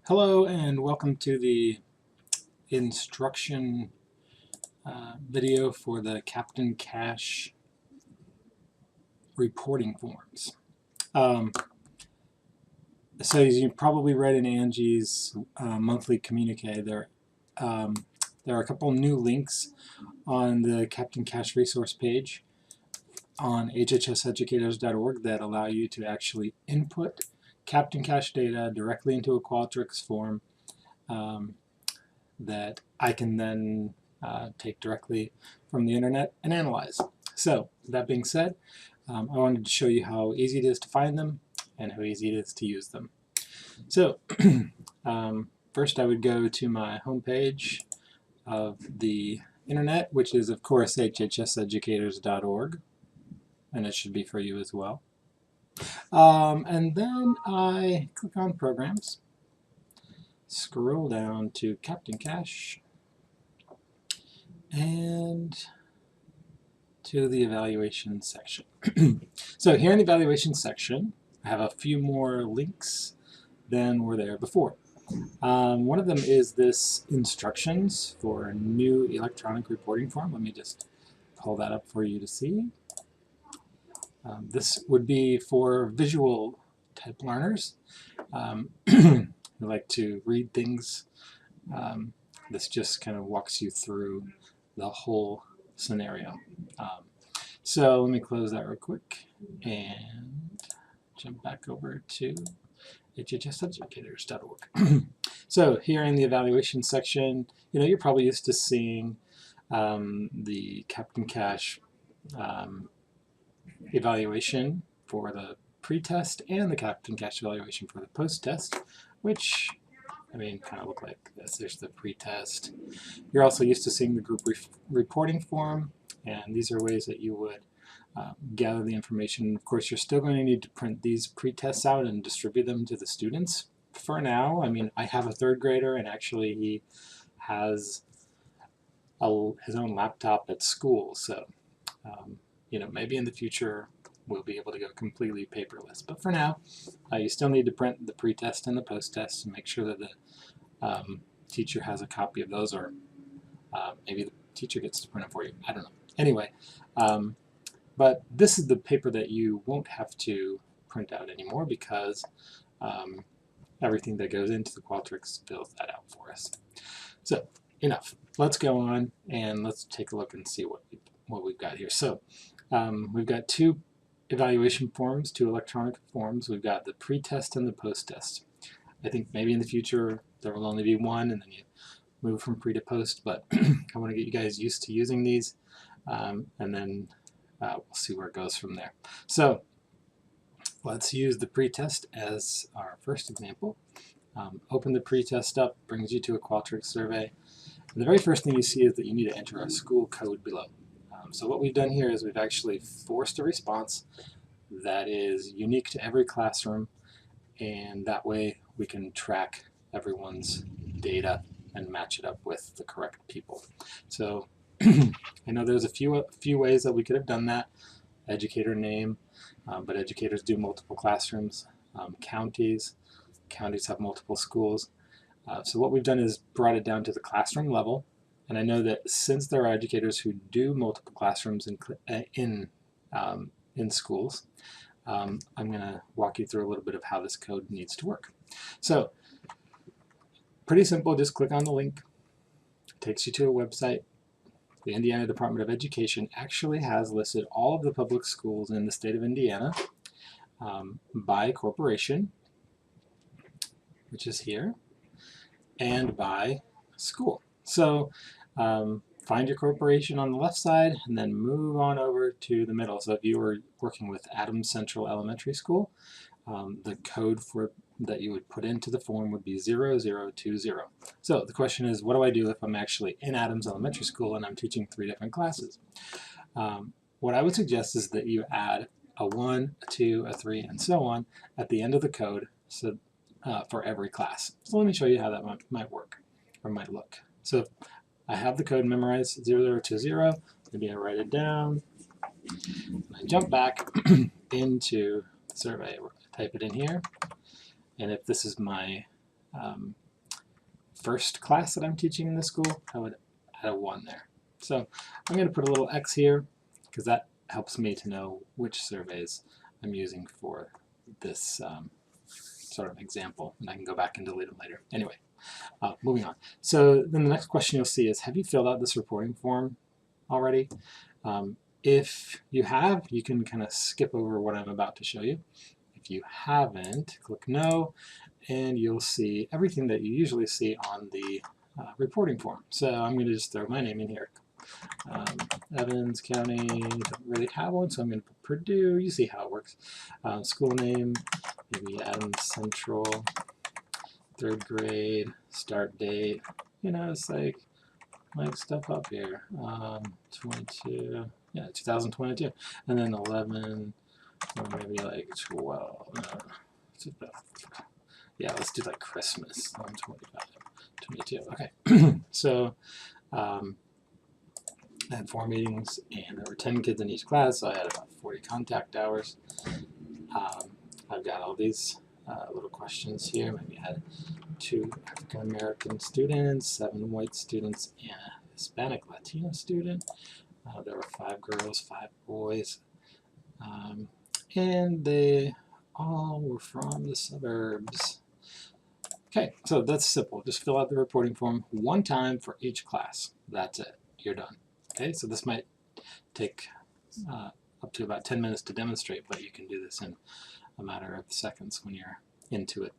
Hello and welcome to the instruction video for the Captain Cash reporting forms. So as you probably read in Angie's monthly communique, there are a couple new links on the Captain Cash resource page on hhseducators.org that allow you to actually input Captain Cash data directly into a Qualtrics form that I can then take directly from the internet and analyze. So that being said, I wanted to show you how easy it is to find them and how easy it is to use them. So first I would go to my homepage of the internet, which is of course hhseducators.org, and it should be for you as well. And then I click on Programs, scroll down to Captain Cash, and to the evaluation section. So here in the evaluation section, I have a few more links than were there before. One of them is this instructions for a new electronic reporting form. Let me just pull that up for you to see. This would be for visual type learners who like to read things. This just kind of walks you through the whole scenario. So let me close that real quick and jump back over to hhseducators.org. So here in the evaluation section, you're probably used to seeing the Captain Cash evaluation for the pre-test and the Captain Cash evaluation for the post-test, which kind of look like this. There's the pre-test. You're also used to seeing the group reporting form, and these are ways that you would gather the information. Of course, you're still going to need to print these pre-tests out and distribute them to the students. For now, I have a third grader, and actually he has his own laptop at school, so maybe in the future we'll be able to go completely paperless. But for now, you still need to print the pre-test and the post-test and make sure that the teacher has a copy of those, or maybe the teacher gets to print it for you. I don't know. Anyway, but this is the paper that you won't have to print out anymore because everything that goes into the Qualtrics fills that out for us. So enough. Let's go on and let's take a look and see what we've got here. So we've got two evaluation forms, two electronic forms. We've got the pre-test and the post-test. I think maybe in the future there will only be one and then you move from pre to post, but I want to get you guys used to using these, and then we'll see where it goes from there. So let's use the pre-test as our first example. Open the pre-test up, brings you to a Qualtrics survey. And the very first thing you see is that you need to enter a school code below. So what we've done here is we've actually forced a response that is unique to every classroom, and that way we can track everyone's data and match it up with the correct people. So I know there's a few ways that we could have done that. Educator name, but educators do multiple classrooms. Counties have multiple schools. So what we've done is brought it down to the classroom level. And I know that since there are educators who do multiple classrooms in schools, I'm going to walk you through a little bit of how this code needs to work. So pretty simple, just click on the link. It takes you to a website. The Indiana Department of Education actually has listed all of the public schools in the state of Indiana by corporation, which is here, and by school. So find your corporation on the left side and then move on over to the middle. So if you were working with Adams Central Elementary School, the code that you would put into the form would be 0020. So the question is, what do I do if I'm actually in Adams Elementary School and I'm teaching 3 different classes? What I would suggest is that you add a 1, a 2, a 3, and so on at the end of the code, so for every class. So let me show you how that might work or might look. So I have the code memorized, 0020. Maybe I write it down. And I jump back into the survey, type it in here. And if this is my first class that I'm teaching in the school, I would add a 1 there. So I'm going to put a little X here because that helps me to know which surveys I'm using for this sort of example, and I can go back and delete them later. Anyway, moving on. So then the next question you'll see is, have you filled out this reporting form already? If you have, you can kind of skip over what I'm about to show you. If you haven't, click no, and you'll see everything that you usually see on the reporting form. So I'm going to just throw my name in here. Evans County, don't really have one, so I'm going to put Purdue. You see how it works. School name, maybe Adams Central, 3rd grade, start date. You know, it's like stuff up here. 22, yeah, 2022, and then 11, or maybe like 12. Yeah, let's do like Christmas. 25, 22. Okay, so. I had 4 meetings, and there were 10 kids in each class, so I had about 40 contact hours. I've got all these little questions here. Maybe I had 2 African American students, 7 white students, and a Hispanic Latino student. There were 5 girls, 5 boys, and they all were from the suburbs. Okay, so that's simple. Just fill out the reporting form 1 time for each class. That's it. You're done. Okay, so this might take up to about 10 minutes to demonstrate, but you can do this in a matter of seconds when you're into it.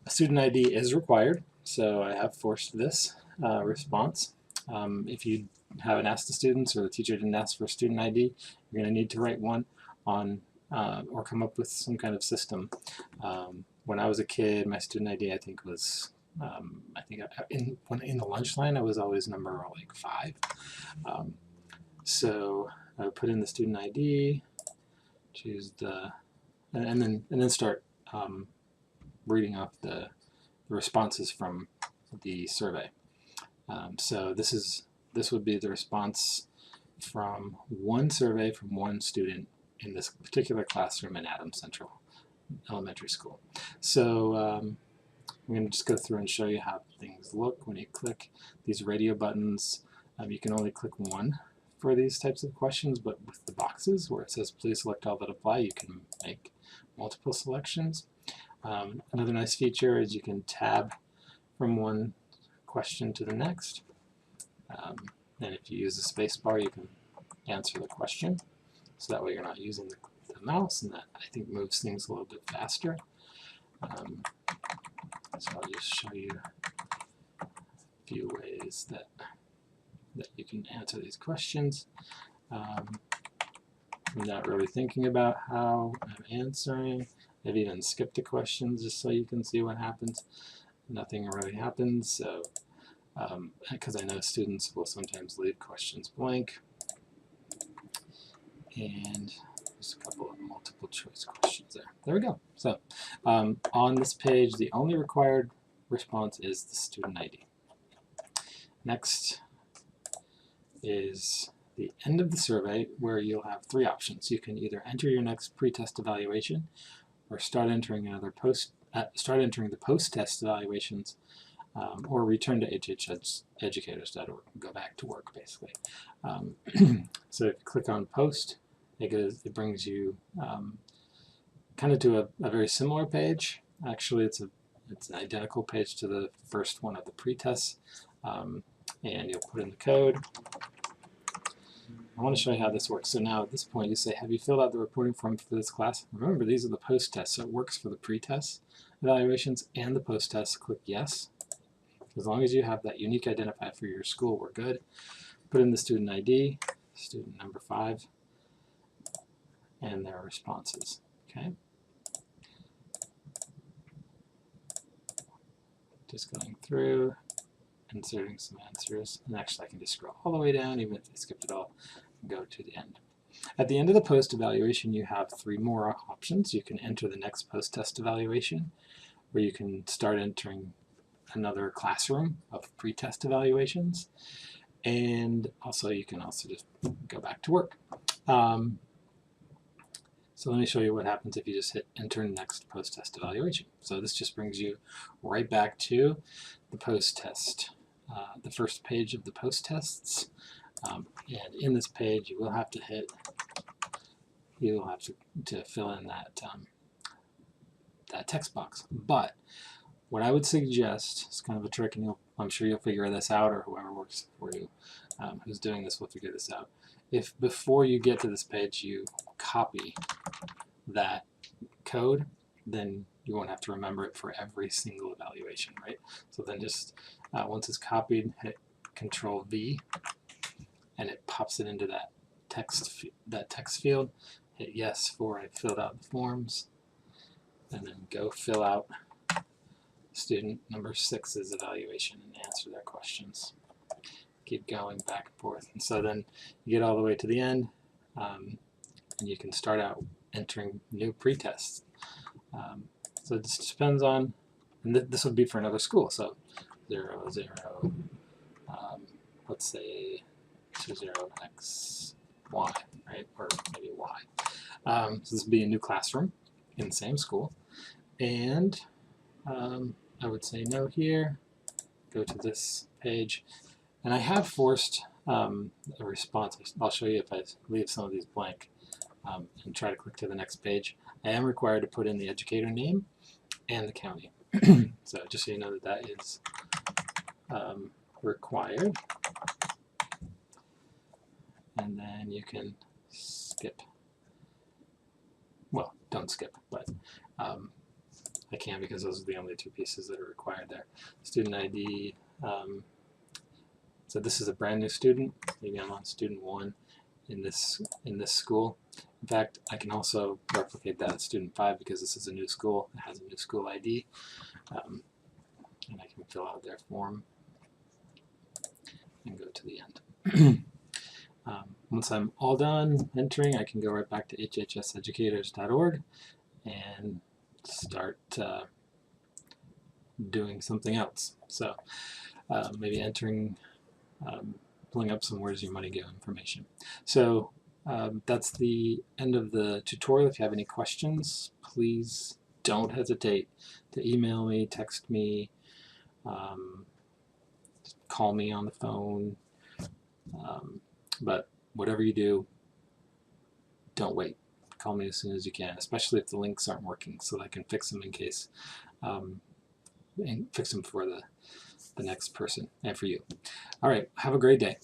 A student ID is required, so I have forced this response. If you haven't asked the students or the teacher didn't ask for a student ID, you're going to need to write one on or come up with some kind of system. When I was a kid, my student ID I think was in the lunch line, I was always number like 5. So I would put in the student ID, choose the, and then start reading off the responses from the survey. So this would be the response from 1 survey from 1 student in this particular classroom in Adams Central Elementary School. So I'm going to just go through and show you how things look when you click these radio buttons. You can only click 1 for these types of questions, but with the boxes where it says please select all that apply, you can make multiple selections. Another nice feature is you can tab from 1 question to the next. And if you use the space bar, you can answer the question. So that way you're not using the mouse, and that I think moves things a little bit faster. So I'll just show you a few ways that you can answer these questions. I'm not really thinking about how I'm answering. I've even skipped the questions just so you can see what happens. Nothing really happens, so because I know students will sometimes leave questions blank. And there's a couple of multiple choice questions there. There we go. So on this page, the only required response is the student ID. Next is the end of the survey, where you'll have 3 options. You can either enter your next pre-test evaluation, or start entering the post-test evaluations, or return to hheducators.org, go back to work basically. So if you click on post, it brings you kind of to a very similar page. Actually, it's an identical page to the first one of the pre-tests, and you'll put in the code. I want to show you how this works. So now at this point you say, have you filled out the reporting form for this class? Remember, these are the post-tests, so it works for the pre-test evaluations and the post-tests. Click yes. As long as you have that unique identifier for your school, we're good. Put in the student ID, student number 5, and their responses. Okay. Just going through, inserting some answers, and actually I can just scroll all the way down, even if I skipped it all, and go to the end. At the end of the post evaluation, you have 3 more options. You can enter the next post-test evaluation, where you can start entering another classroom of pre-test evaluations, and also you can also just go back to work. So let me show you what happens if you just hit enter next post-test evaluation. So this just brings you right back to the post-test, the first page of the post-tests. And in this page, you will have to fill in that that text box. But what I would suggest, it's kind of a trick, and I'm sure you'll figure this out, or whoever works for you, who's doing this will figure this out. If before you get to this page you copy that code, then you won't have to remember it for every single evaluation, right? So then just once it's copied, hit Control V, and it pops it into that text field. Hit yes for I filled out the forms, and then go fill out student number 6's evaluation and answer their questions. Keep going back and forth, and so then you get all the way to the end, and you can start out entering new pre-tests. So this depends on, and this would be for another school, so 0, 0, let's say 2, 0, x, y, right, or maybe y. So this would be a new classroom in the same school, and I would say no here, go to this page, and I have forced a response. I'll show you if I leave some of these blank and try to click to the next page. I am required to put in the educator name and the county. So just so you know that that is required. And then you can skip. Well, don't skip, but I can because those are the only two pieces that are required there. Student ID. So this is a brand new student. Maybe I'm on student 1 in this school. In fact, I can also replicate that at student 5 because this is a new school. It has a new school ID, and I can fill out their form and go to the end. Once I'm all done entering, I can go right back to hhseducators.org and start doing something else. So maybe entering, pulling up some Where's Your Money Go information. So that's the end of the tutorial. If you have any questions, please don't hesitate to email me, text me, call me on the phone. But whatever you do, don't wait. Call me as soon as you can, especially if the links aren't working, so that I can fix them in case, and fix them for the next person and for you. All right, have a great day.